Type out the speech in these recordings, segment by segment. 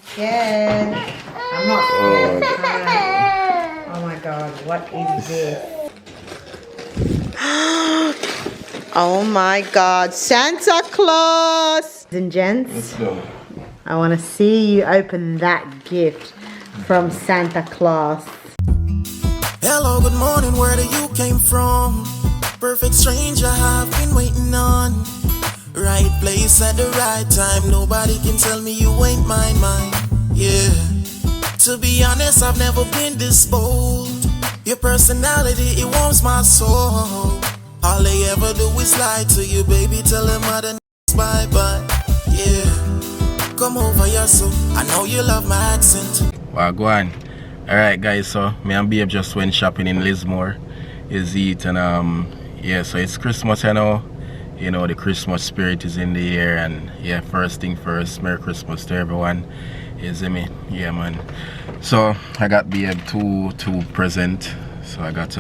scared. I'm not scared. Oh my god, what is this? Oh my god, Santa Claus! And gents, Let's go. I want to see you open that gift from Santa Claus. Hello, good morning, where do you came from? Perfect stranger I've been waiting on. Right place at the right time, nobody can tell me you ain't mine. Yeah, to be honest, I've never been this bold. Your personality, it warms my soul. All they ever do is lie to you, baby, tell them other n***s bye-bye. Yeah, come over here, so I know you love my accent. Well, go on. Alright guys, so me and Babe just went shopping in Lismore. Is it and yeah, so it's Christmas, you know. You know, the Christmas spirit is in the air, and yeah, first thing first, Merry Christmas to everyone. You see me? Yeah man. So I got Babe two present. So I got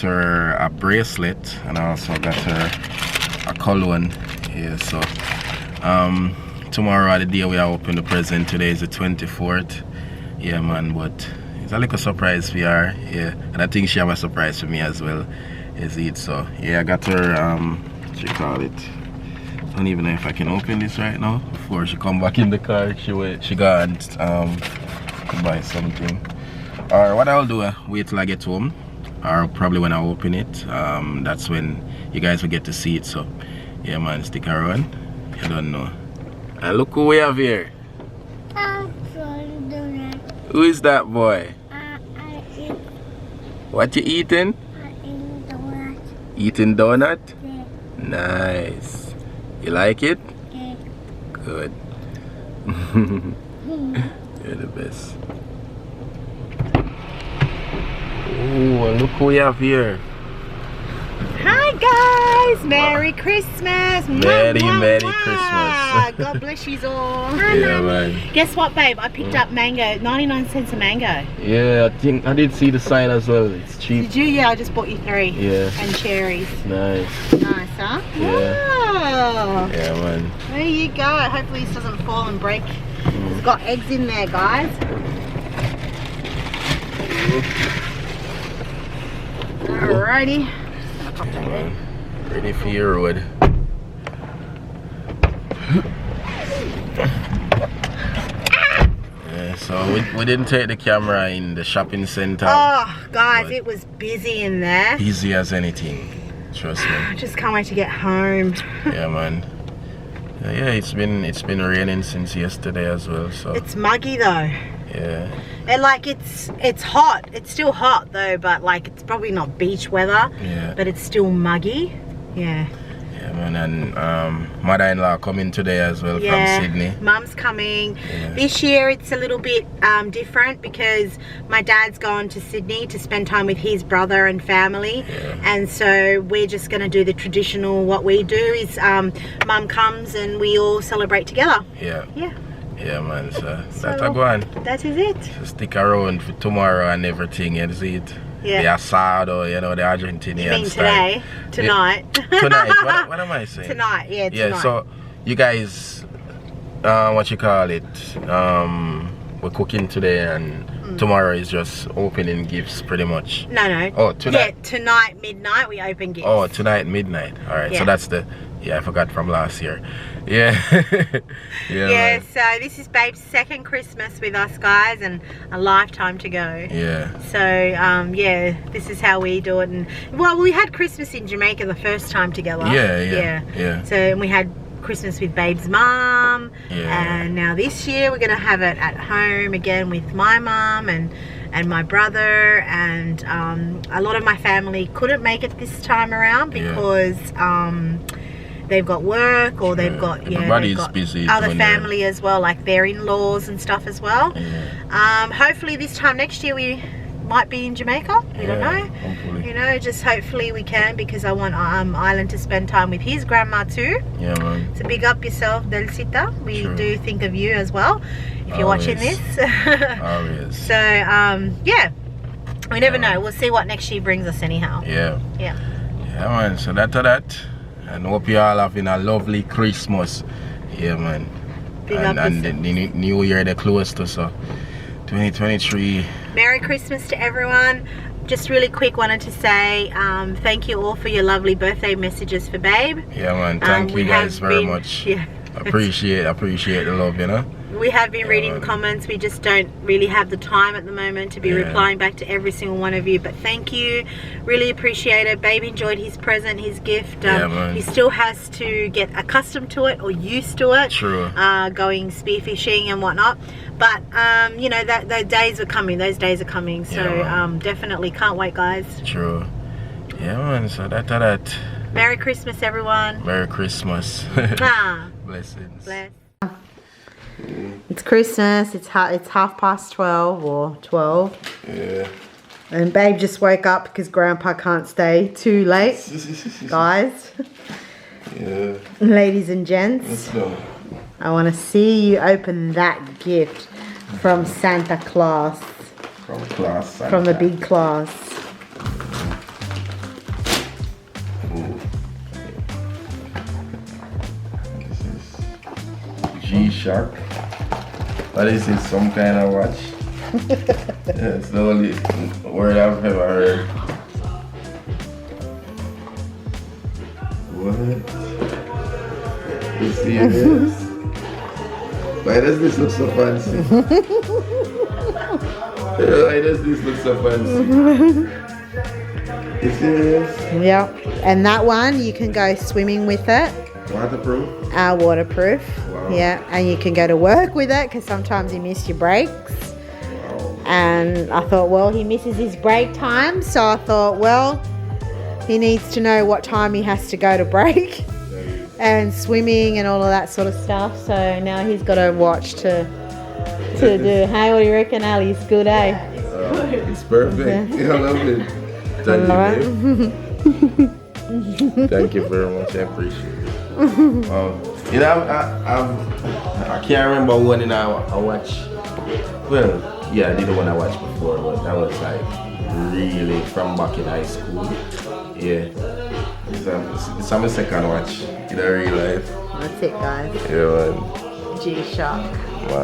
her a bracelet, and I also got her a cologne. Yeah, so tomorrow the day we are open the present. Today is the 24th. Yeah man, but it's a little surprise for her. Yeah, and I think she have a surprise for me as well. Is it? So yeah, I got her what you call it, I don't even know if I can open this right now before she come back in the car. She got to buy something, or what I'll do, wait till I get home, or probably when I open it, that's when you guys will get to see it. So yeah man, stick around. I don't know. And look who we have here. Who is that boy? What you eating? Eating donut? Yeah. Nice. You like it? Yeah. Good. You're the best. Oh, look who we have here. Hi guys, Merry Christmas. Merry Christmas. God bless you all. Yeah man. Guess what, babe? I picked up mango, 99 cents a mango. Yeah, I think I did see the sign as well. It's cheap. Did you? Yeah, I just bought you 3. Yeah. And cherries. Nice. Nice, huh? Yeah. Wow. Yeah man. There you go. Hopefully this doesn't fall and break. It's got eggs in there, guys. Alrighty. Yeah, man. Ready for your road. Yeah, so we didn't take the camera in the shopping center. Oh, guys, it was busy in there. Busy as anything. Trust me. I just can't wait to get home. Yeah, man. Yeah, it's been raining since yesterday as well. So it's muggy though. yeah. And like it's hot. It's still hot though, but like it's probably not beach weather. Yeah. But it's still muggy. Yeah. Yeah, man. And mother-in-law coming today as well from Sydney. Mum's coming. Yeah. This year it's a little bit different because my dad's gone to Sydney to spend time with his brother and family. Yeah. And so we're just going to do the traditional, what we do is Mum comes and we all celebrate together. Yeah. Yeah. Yeah, man. So that's a go on. That is it. So stick around for tomorrow and everything. You see it. Yeah. The asado, you know, the Argentinian You mean style. today? Tonight? Yeah. Tonight. What am I saying? Tonight, yeah, tonight. Yeah, so you guys, what you call it, we're cooking today, and tomorrow is just opening gifts pretty much. No. Oh, tonight? Yeah, tonight, midnight, we open gifts. Oh, tonight, midnight. Alright, Yeah. so that's the, I forgot from last year. Yeah. Yeah, man. so this is Babe's second Christmas with us, guys, and a lifetime to go. Yeah. So, yeah, this is how we do it. And well, we had Christmas in Jamaica the first time together. Yeah. So, and we had Christmas with Babe's mum. Yeah. And now this year we're going to have it at home again with my mum and my brother. And a lot of my family couldn't make it this time around because they've got work or they've got everybody's they've got busy other doing family as well, like their in-laws and stuff as well. Yeah. Hopefully this time next year we might be in Jamaica. We don't know. Hopefully. You know, just hopefully we can, because I want Island to spend time with his grandma too. Yeah, man. So big up yourself, Delcita. We True. do think of you as well if you're watching Always. this. Always. So yeah, we never know. We'll see what next year brings us anyhow. Yeah. Yeah. Yeah, man. So that's that. And hope you all having a lovely Christmas. Yeah, man. Big up and the the new year they're close to, so 2023. Merry Christmas to everyone. Just really quick wanted to say thank you all for your lovely birthday messages for Babe. Yeah man, thank you guys very much. Yeah. Appreciate the love, you know. We have been reading the comments. We just don't really have the time at the moment to be replying back to every single one of you, but thank you, really appreciate it. Babe enjoyed his present, his gift. He still has to get accustomed to it or used to it. True. Going spearfishing and whatnot, but you know, that those days are coming, so definitely can't wait, guys. True. Yeah man, so that Merry Christmas everyone. Merry Christmas. Blessings. Bless. It's Christmas. It's 12:30 or 12. Yeah. And Babe just woke up because Grandpa can't stay too late, guys. Yeah. Ladies and gents, let's go. I want to see you open that gift from Santa Claus. From the big class. G-Shock. What is it? Some kind of watch? Yeah, it's the only word I've ever heard. What? You see this? Why does this look so fancy? Why does this look so fancy? You serious? Yeah. And that one, you can go swimming with it. Waterproof? Waterproof. Wow. Yeah, and you can go to work with it because sometimes you miss your breaks. Wow. And I thought, well, he misses his break time, so I thought, well, he needs to know what time he has to go to break and swimming and all of that sort of stuff. So now he's got to watch to do. Hey, what do you reckon, Ali? It's good, eh? It's perfect. Yeah, I love it. Thank you, babe. Thank you very much. I appreciate it. You know, I can't remember one I watched. Well, yeah, I did the one I watched before, but that was like really from back in high school. Yeah, it's my second watch in real life. That's it, guys. Yeah, man. G-Shock.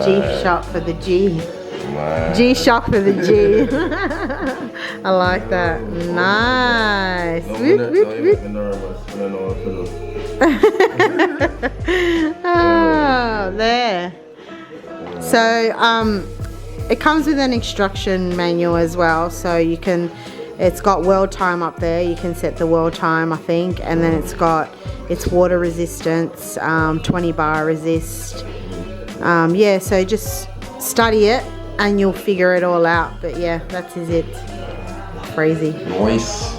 G-Shock for the G. Man. G-Shock for the G. I like that. Nice. Oh, there. So it comes with an instruction manual as well, so you can, it's got world time up there, you can set the world time I think, and then it's water resistance, 20 bar resist. Yeah, so just study it and you'll figure it all out, but yeah, that's it. Crazy. Nice.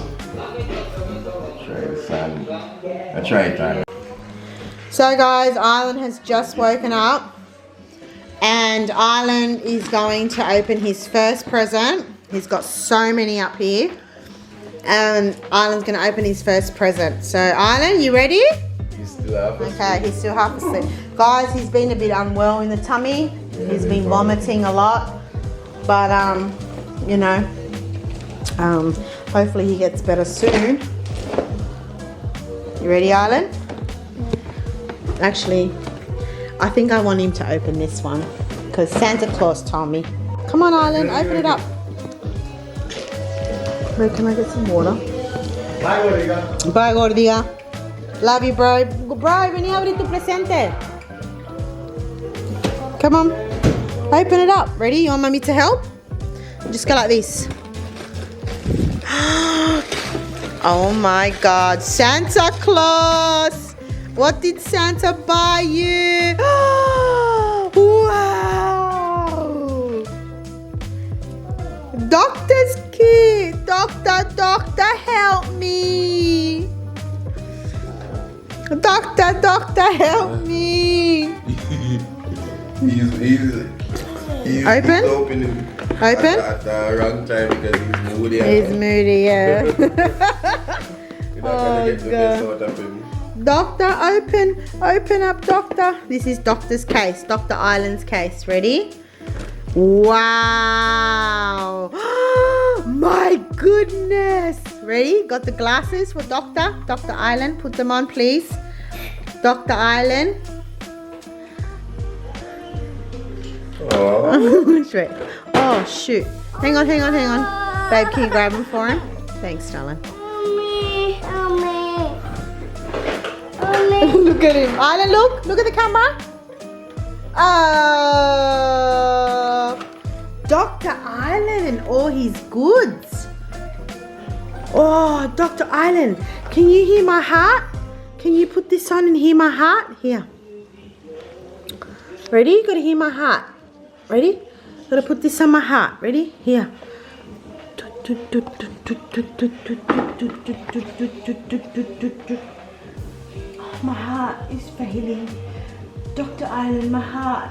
I tried that. So guys, Island has just woken up and Island is going to open his first present. He's got so many up here and Island's going to open his first present. So Island, you ready? He's still half asleep. Okay, he's still half asleep. Guys, he's been a bit unwell in the tummy. He's been vomiting a lot, but you know, hopefully he gets better soon. You ready, Island? Actually, I think I want him to open this one because Santa Claus told me. Come on, Island, open it up. Wait, can I get some water? Bye, Gordiga. Bye, Gordiga. Love you, bro. Bro, vení a abrir tu presente. Come on, open it up. Ready? You want mommy to help? Just go like this. Oh my God, Santa Claus! What did Santa buy you? Wow! Doctor's kit! Doctor, help me! Doctor, help me! He's open? Open? At the wrong time because he's moody. He's moody, yeah. You're not gonna get the best out of him. Doctor, open up, Doctor. This is Doctor's case, Dr. Island's case. Ready? Wow! My goodness! Ready? Got the glasses for Dr. Island. Put them on, please. Dr. Island. Oh. Straight. Oh shoot. Hang on. Babe, can you grab him for him? Thanks, darling. Look at him. Island, look at the camera. Oh, Dr. Island and all his goods. Oh, Dr. Island, can you hear my heart? Can you put this on and hear my heart? Here. Ready? Gotta hear my heart. Ready? Gotta put this on my heart. Ready? Here. Oh, my heart is failing. Dr. Island, my heart.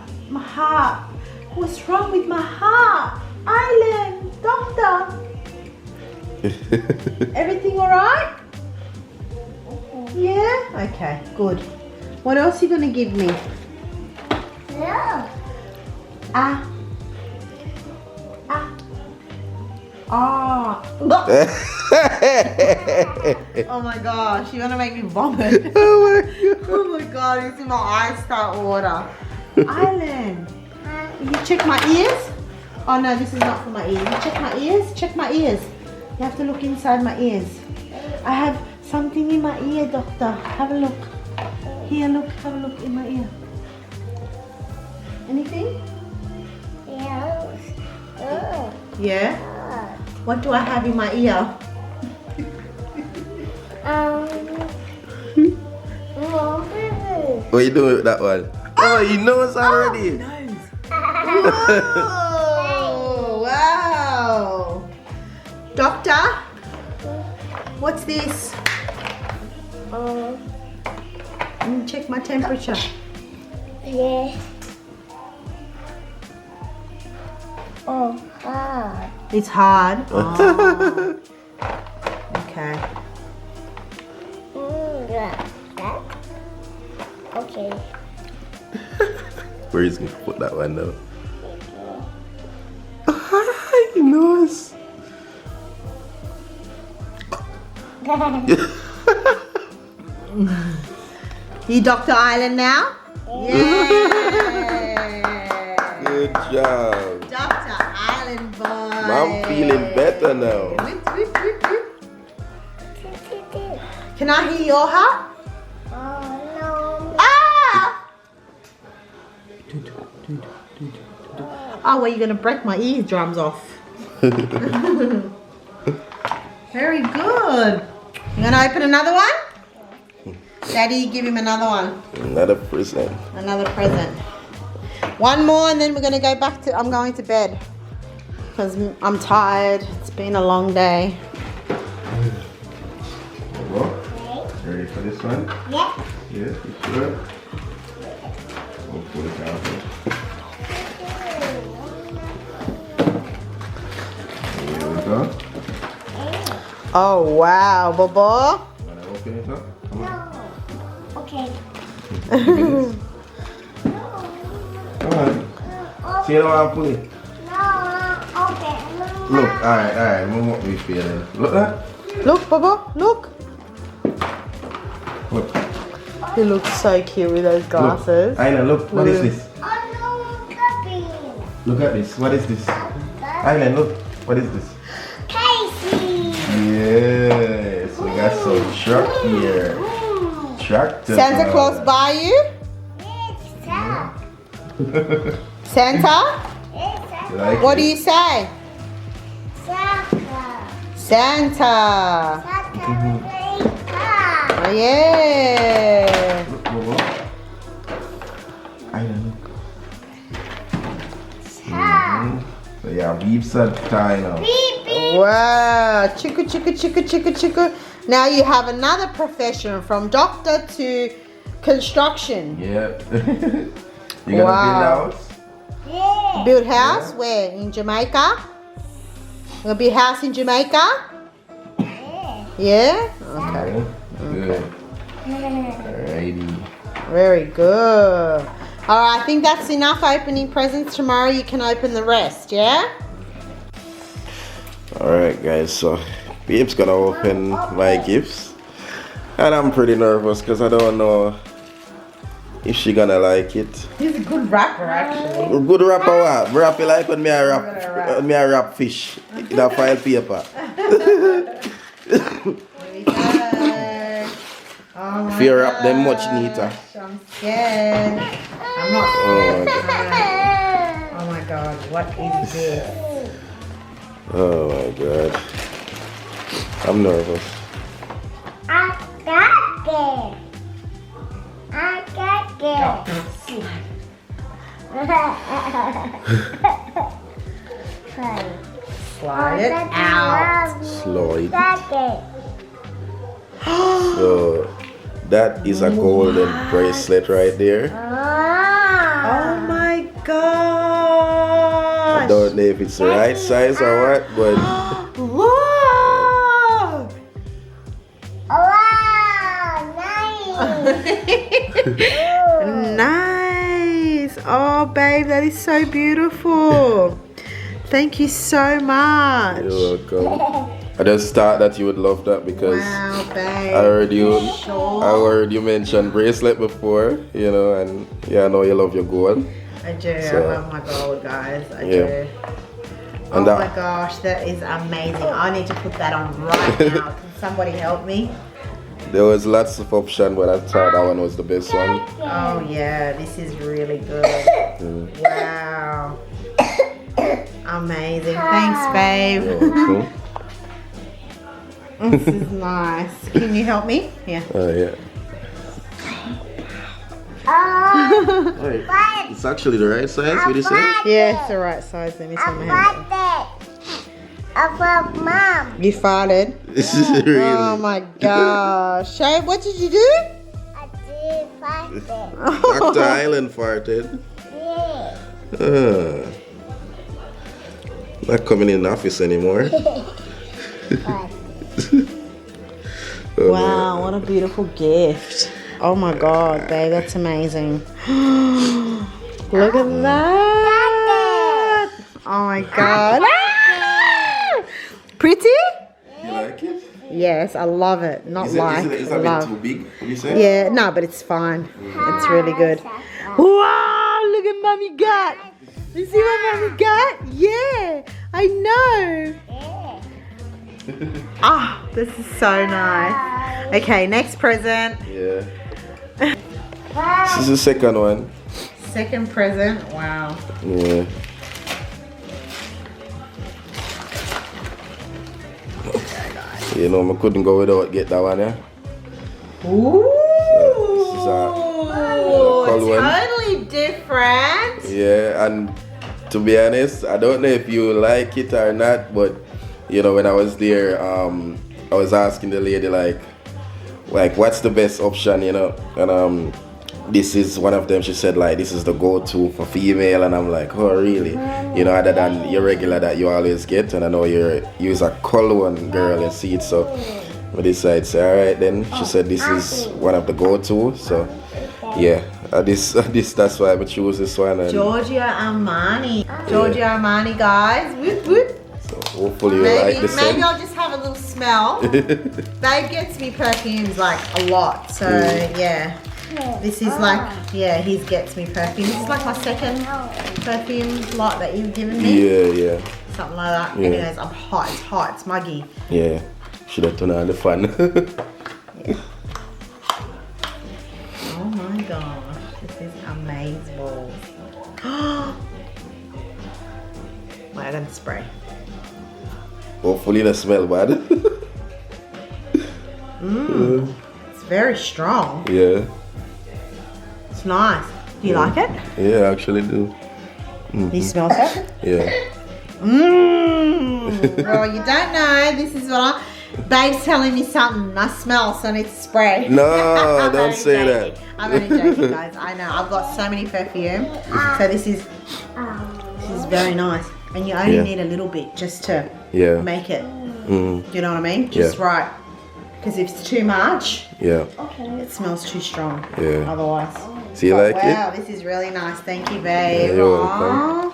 What's wrong with my heart? Island, doctor. Everything alright? Yeah? Okay, good. What else are you gonna give me? Yeah. Oh my gosh, you're gonna make me vomit. Oh my god, you see my eyes start water. Island, you check my ears? Oh no, this is not for my ears. You check my ears? Check my ears. You have to look inside my ears. I have something in my ear, doctor. Have a look. Here, look, have a look in my ear. Anything? Yeah? What do I have in my ear? What are you doing with that one? Oh, he knows already. Oh, wow. Doctor, what's this? Let me check my temperature. Yes. Oh, hard. It's hard. Oh. Okay. Yeah. That? Okay. Where is he gonna put that one though? He knows. You Dr. Island now? Yeah. Good job. Dr. Island boy. I'm feeling better now. Whip. Can I hear your heart? Oh, no. Ah! Oh, well, you're going to break my eardrums off. Very good. You going to open another one? Daddy, give him another one. Another present. Another present. One more and then we're going to go back to, I'm going to bed. Because I'm tired. It's been a long day. Ready for this one? Yeah. Yes, you sure? We'll put it down here. Here we go. Oh, wow, Bobo. Wanna open it up? Come on. Okay. Come on. See how I pull it? No. Okay. Look, alright, move up this way then. Look that? Look, Bobo, look. Look. He looks so cute with those glasses. Look. Aina, look, what is this? Oh, no. Copy. Look at this, what is this? Aina, look, what is this? Casey. Yes, we got some truck here. Tractor. Santa Claus buy you? Yes, Santa? You like What do it? you say? Santa. Oh, yeah. Look, Bobo. Aina, look. So yeah, beeps are tie now. Wow. Chiku. Now you have another profession from doctor to construction. Yep. You gonna Wow. build a house? Yeah. Build house where? In Jamaica? Gonna be a house in Jamaica? Yeah? Okay. Good. Alrighty. Very good. Alright, I think that's enough opening presents. Tomorrow you can open the rest, yeah? Alright guys, so Babe's gonna open my gifts. And I'm pretty nervous because I don't know if she gonna like it. He's a good rapper, actually. Good rapper what? Rap you like when me a rap fish in a file paper. Oh if you rap them much neater. I'm scared. I'm not scared. Oh my god, what is this? Oh my god. I'm nervous. I got it. I got it. Slide it out. Slide. Got it. So that is a golden bracelet right there. Oh my god. I don't know if it's the right size or what, but Look! Wow, nice. Nice. Oh, babe, that is so beautiful. Thank you so much. you're welcome. I just thought that you would love that because Wow, babe. I heard you Sure. I heard you mention bracelet before, you know, and yeah, I know you love your gold. I do. So, I love my gold, guys. I yeah. do. Oh And my gosh, that is amazing. I need to put that on right now. Can somebody help me? there was lots of options, but I thought that one was the best one. Oh yeah, this is really good. Wow. Amazing. Thanks, babe. You're welcome. This is nice. Can you help me? Yeah. Yeah. Right. It's actually the right size, what you say? Yeah, it's the right size. Let me I turn my hand. got it. I love mom. You farted? This is really. Oh my gosh. Shay, what did you do? I did find it. Dr. Island farted. Yeah. Not coming in the office anymore. Oh, Wow, what a beautiful gift. Oh my god, babe, that's amazing. Look at that. Oh my god. Ah! Pretty? You like it? Yes, I love it. Not Is it a bit love. too big? What you say? Yeah, no, but it's fine. It's really good. Wow, look at Mummy got. You see what Mummy got? Yeah, I know. Ah, this is so nice. Okay, next present. Yeah. This is the second one. Second present. Wow. Yeah. You know, I couldn't go without get that one, yeah? Ooh. This is a cool one. Totally different. Yeah, and to be honest, I don't know if you like it or not, but you know, when I was there, I was asking the lady like what's the best option, you know, and this is one of them. She said like this is the go-to for female, and I'm like, oh really? You know, other than your regular that you always get, and I know you's a cool one, girl, you see it, so we decided, say all right then. She said this is one of the go-to, so yeah, this that's why I choose this one. And Giorgio Armani. Giorgio Armani, guys. Whoop, whoop. so hopefully you like the Maybe scent. I'll just have a little smell. Babe gets me perfumes like a lot, so yeah. This is like, yeah, he gets me perfume. This is like my second perfume lot that you've given me. Yeah. Something like that. Yeah. Anyways, I'm hot. It's hot. It's muggy. Yeah, should have turned on the fan. Oh my gosh, this is amazing. Wait, I'm gonna spray. Hopefully it smell bad. It's very strong. Yeah. It's nice. Do you like it? Yeah, I actually do. You smell it? Yeah. Well, you don't know. This is what I... Babe's telling me something. I smell, so I need to spray. No, I'm don't only say joking. that. I'm only joking, guys. I know. I've got so many perfume. So this is very nice. And you only Yeah. need a little bit just to Yeah. make it. Mm. You know what I mean? Just Yeah. right. Because if it's too much, Yeah. it smells too strong. Yeah. Otherwise. So you like it? Wow, this is really nice. Thank you, babe. Yeah, you're Aw.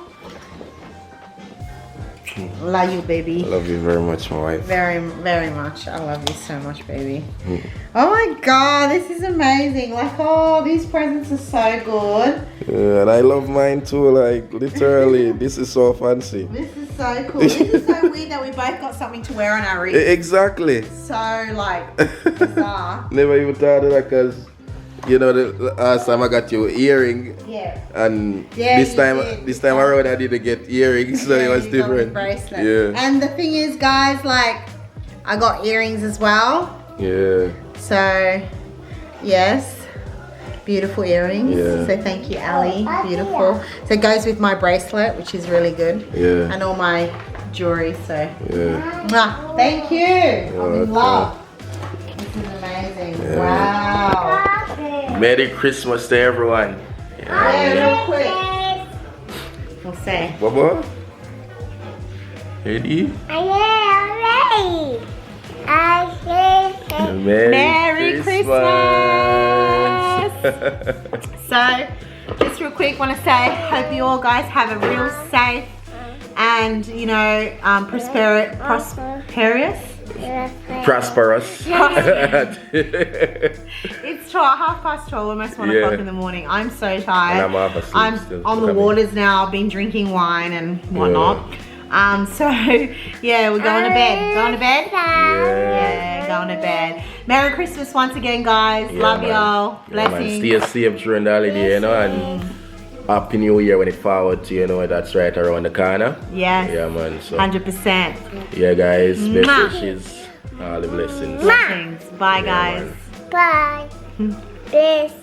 Love you, baby. I love you very much, my wife. Very, very much. I love you so much, baby. Oh my God, this is amazing. Like, oh, these presents are so good. Yeah, and I love mine too. Like, literally, this is so fancy. This is so cool. This is so weird that we both got something to wear on our wrist. Exactly. So, like, bizarre. Never even thought of that because, you know, the last time I got you earring. Yeah. And Yeah, this you time did. around I didn't get earrings, so it was you got me different. bracelet. Yeah. And the thing is, guys, like, I got earrings as well. Yeah. So, yes, beautiful earrings. Yeah. So thank you, Ali. Beautiful. So it goes with my bracelet, which is really good. Yeah. And all my jewelry. So, Yeah. mwah, thank you. I'm Okay. in love. This is amazing. Yeah. Wow. Merry Christmas to everyone. Yeah, real quick. We'll say. Baba? Ready? Merry Christmas. So, just real quick, want to say, hope you all guys have a real safe and, you know, prosperous. Prosperous. It's 12:30, almost 1 o'clock in the morning. I'm so tired. And I'm half asleep I'm still. on the waters now. I've been drinking wine and whatnot. So yeah, we're going to bed. Going to bed? Yeah, going to bed. Merry Christmas once again, guys. Love y'all. Blessings. Stay safe during the holiday, you know, and Happy New Year when it forward to, you know, that's right around the corner. Yes. Yeah, man. So 100%. yeah, guys, best Mwah. wishes, all the blessings. Blessings. Bye, Yeah, guys. man. Bye. This.